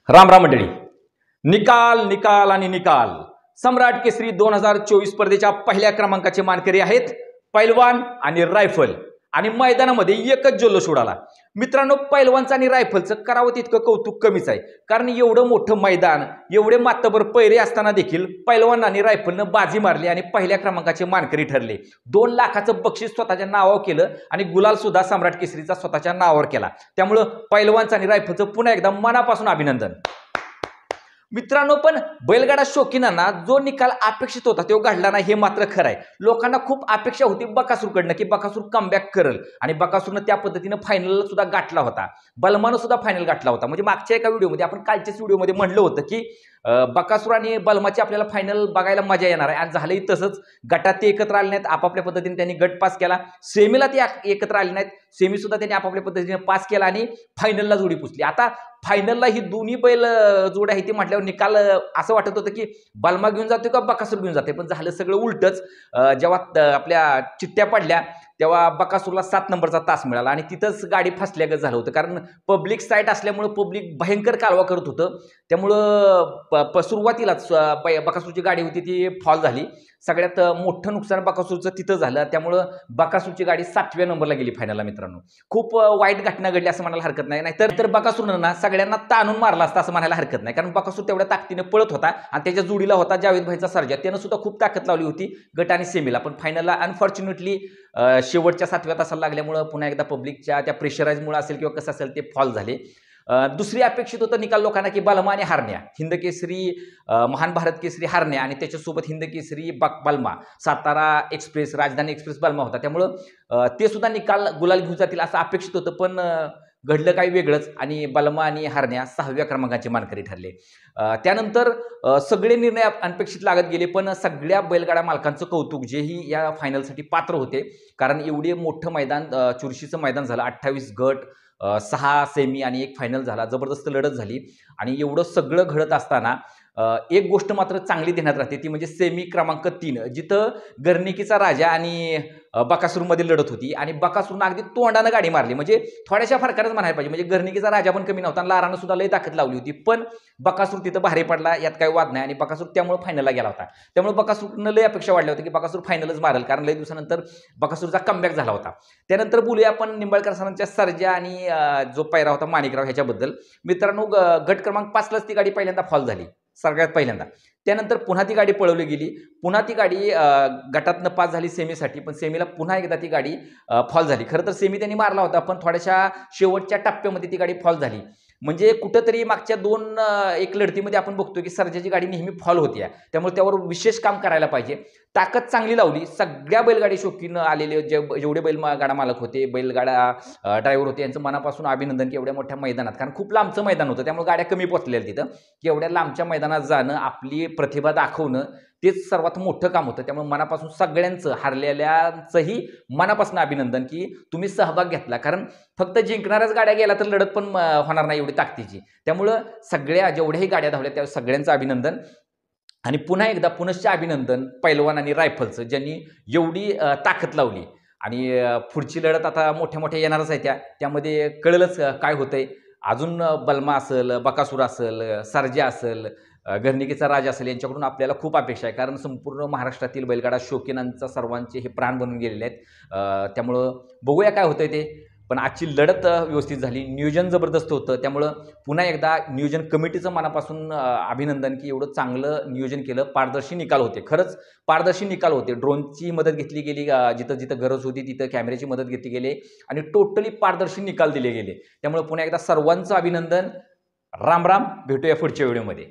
राम राम मंडळी. निकाल निकाल आणि निकाल. सम्राट केसरी 2024 स्पर्धेच्या पहिल्या क्रमांकाचे मानकरी आहेत पैलवान आणि रायफल. आणि मैदानामध्ये एकच जल्लोष उडाला मित्रांनो. पैलवानचं आणि रायफलचं करावं तितकं कौतुक कमीच आहे, कारण एवढं मोठं मैदान, एवढे मातबर पैरे असताना देखील पैलवान आणि रायफलनं बाजी मारली आणि पहिल्या क्रमांकाचे मानकरी ठरले. 2 लाखाचं बक्षीस स्वतःच्या नावावर केलं आणि गुलाल सुद्धा सम्राट केसरीचा स्वतःच्या नावावर केला. त्यामुळं पैलवानचं आणि रायफलचं पुन्हा एकदा मनापासून अभिनंदन मित्रांनो. पण बैलगाडा शौकीनांना जो निकाल अपेक्षित होता तो घडला नाही हे मात्र खरं आहे. लोकांना खूप अपेक्षा होती बकासूरकडनं की बकासूर कमबॅक करल, आणि बकासूरनं त्या पद्धतीनं फायनल सुद्धा गाठला होता. बलमानं सुद्धा फायनल गाठला होता. म्हणजे मागच्या एका व्हिडिओमध्ये आपण कालच्याच व्हिडिओमध्ये म्हणलं होतं की बकासूर आणि बलमाची आपल्याला फायनल बघायला मजा येणार आहे, आणि झालंही तसंच. गटात ते एकत्र आले नाहीत, आपापल्या पद्धतीने त्यांनी गट पास केला. सेमीला ते एकत्र आले नाहीत, सेमी सुद्धा त्यांनी आपापल्या पद्धतीने पास केला आणि फायनलला जोडी पुसली. आता फायनलला ही दोन्ही बैल जोड आहे ती म्हटल्यावर निकाल असं वाटत होतं की बलमा घेऊन जातोय का बकासूर घेऊन जाते, पण झालं सगळं उलटच. जेव्हा आपल्या चिठ्ठ्या पडल्या तेव्हा बकासूरला 7 नंबरचा तास मिळाला आणि तिथंच गाडी फसल्यागत झालं होतं, कारण पब्लिक साईट असल्यामुळं पब्लिक भयंकर कालवा करत होतं. त्यामुळं सुरुवातीलाच बकासूरची गाडी होती ती फॉल झाली. सगळ्यात मोठं नुकसान बकासूरचं तिथं झालं. त्यामुळं बकासूरची गाडी 7व्या नंबरला गेली फायनलला मित्रांनो. खूप वाईट घटना घडली असं म्हणायला हरकत नाही. नाहीतर बकासूरनं ना सगळ्यांना ताणून मारला असता असं म्हणायला हरकत नाही, कारण बकासूर तेवढ्या ताकदीने पळत होता आणि त्याच्या जोडीला होता जावेद भाईचा सर्जा. त्यानं सुद्धा खूप ताकद लावली होती गट आणि सेमीला. पण फायनलला अनफॉर्च्युनेटली शेवटच्या 7व्या तासाला लागल्यामुळं पुन्हा एकदा पब्लिकच्या त्या प्रेशराईजमुळे असेल किंवा कसं असेल ते फॉल झाले. दुसरी अपेक्षित होतं निकाल लोकांना की बलमा आणि हारण्या, हिंद केसरी महान भारत केसरी हारण्या आणि त्याच्यासोबत हिंद केसरी बलमा, सातारा एक्सप्रेस, राजधानी एक्सप्रेस बलमा होता. त्यामुळं ते सुद्धा निकाल गुलाल घेऊन जातील असं अपेक्षित होतं, पण घडलं काही वेगळंच आणि बलमा आणि हारण्या 6व्या क्रमांकाचे मानकरी ठरले. त्यानंतर सगळे निर्णय अनपेक्षित लागत गेले, पण सगळ्या बैलगाडा मालकांचं कौतुक जेही या फायनलसाठी पात्र होते, कारण एवढे मोठं मैदान, चुरशीचं मैदान झालं. 28 गट, 6 सेमी आणि 1 फायनल झाला. जबरदस्त लढत झाली आणि एवढं सगळं घडत असताना एक गोष्ट मात्र चांगली ध्यानात राहते, ती म्हणजे सेमी क्रमांक 3 जिथं गर्निकीचा राजा आणि बकासूरमध्ये लढत होती आणि बकासूरनं अगदी तोंडानं गाडी मारली. म्हणजे थोड्याशा फरकानंच म्हणायला पाहिजे. म्हणजे गर्निकीचा राजा पण कमी नव्हता आणि लारानं सुद्धा लई ताकद लावली होती, पण बकासूर तिथं भारी पडला, यात काही वाद नाही. आणि बकासूर त्यामुळे फायनलला गेला होता. त्यामुळे बकासूरनं लई अपेक्षा वाढल्या होत्या की बकासूर फायनलच मारेल, कारण लई दिवसानंतर बकासूरचा कमबॅक झाला होता. त्यानंतर बोलूया आपण निंबाळकर सरांच्या सर्जा आणि जो पैरा होता माणिकराव ह्याच्याबद्दल. मित्रांनो, गट क्रमांक 5लाच ती गाडी पहिल्यांदा फॉल झाली, सगळ्यात पहिल्यांदा. त्यानंतर पुन्हा ती गाडी पळवली गेली. पुन्हा ती गाडी गटातनं पास झाली सेमीसाठी, पण सेमीला पुन्हा एकदा ती गाडी फॉल झाली. खरं तर सेमी त्यांनी मारला होता, पण थोड्याशा शेवटच्या टप्प्यामध्ये ती गाडी फॉल झाली. म्हणजे कुठंतरी मागच्या 1 लढतीमध्ये आपण बघतो की सर्जाची गाडी नेहमी फॉल होती, त्यामुळे त्यावर विशेष काम करायला पाहिजे. ताकद चांगली लावली. सगळ्या बैलगाडी शौकीन आलेले जेवढे बैलगाडा मालक होते, बैलगाडा ड्रायव्हर होते, यांचं मनापासून अभिनंदन की एवढ्या मोठ्या मैदानात, कारण खूप लांबचं मैदान होतं त्यामुळे गाड्या कमी पोचलेल्या तिथं, की एवढ्या लांबच्या मैदानात जाणं, आपली प्रतिभा दाखवणं तेच सर्वात मोठं काम होतं. त्यामुळे मनापासून सगळ्यांचं, हारलेल्यांचंही मनापासून अभिनंदन की तुम्ही सहभाग घेतला, कारण फक्त जिंकणाऱ्याच गाड्या गेला तर लढत पण होणार नाही एवढी ताकदीची. त्यामुळं सगळ्या जेवढ्याही गाड्या धावल्या त्या सगळ्यांचं अभिनंदन. आणि पुन्हा एकदा पुनश्च अभिनंदन पैलवान आणि रायफलचं, ज्यांनी एवढी ताकद लावली. आणि पुढची लढत आता मोठ्या मोठ्या येणारच आहे, त्यामध्ये कळलंच काय होतंय. अजून बलमा असेल, बकासूर असेल, सर्जा असेल, गर्निकीचा राजा असेल, यांच्याकडून आपल्याला खूप अपेक्षा आहे, कारण संपूर्ण महाराष्ट्रातील बैलगाडा शौकीनांचा सर्वांचे हे प्राण बनून गेलेले आहेत. त्यामुळं बघूया काय होतंय ते. पण आजची लढत व्यवस्थित झाली, नियोजन जबरदस्त होतं. त्यामुळं पुन्हा एकदा नियोजन कमिटीचं मनापासून अभिनंदन की एवढं चांगलं नियोजन केलं. पारदर्शी निकाल होते, खरंच पारदर्शी निकाल होते. ड्रोनची मदत घेतली गेली, जिथं जिथं गरज होती तिथं कॅमेऱ्याची मदत घेतली गेली आणि टोटली पारदर्शी निकाल दिले गेले. त्यामुळे पुन्हा एकदा सर्वांचं अभिनंदन. राम राम. भेटूया पुढच्या व्हिडिओमध्ये.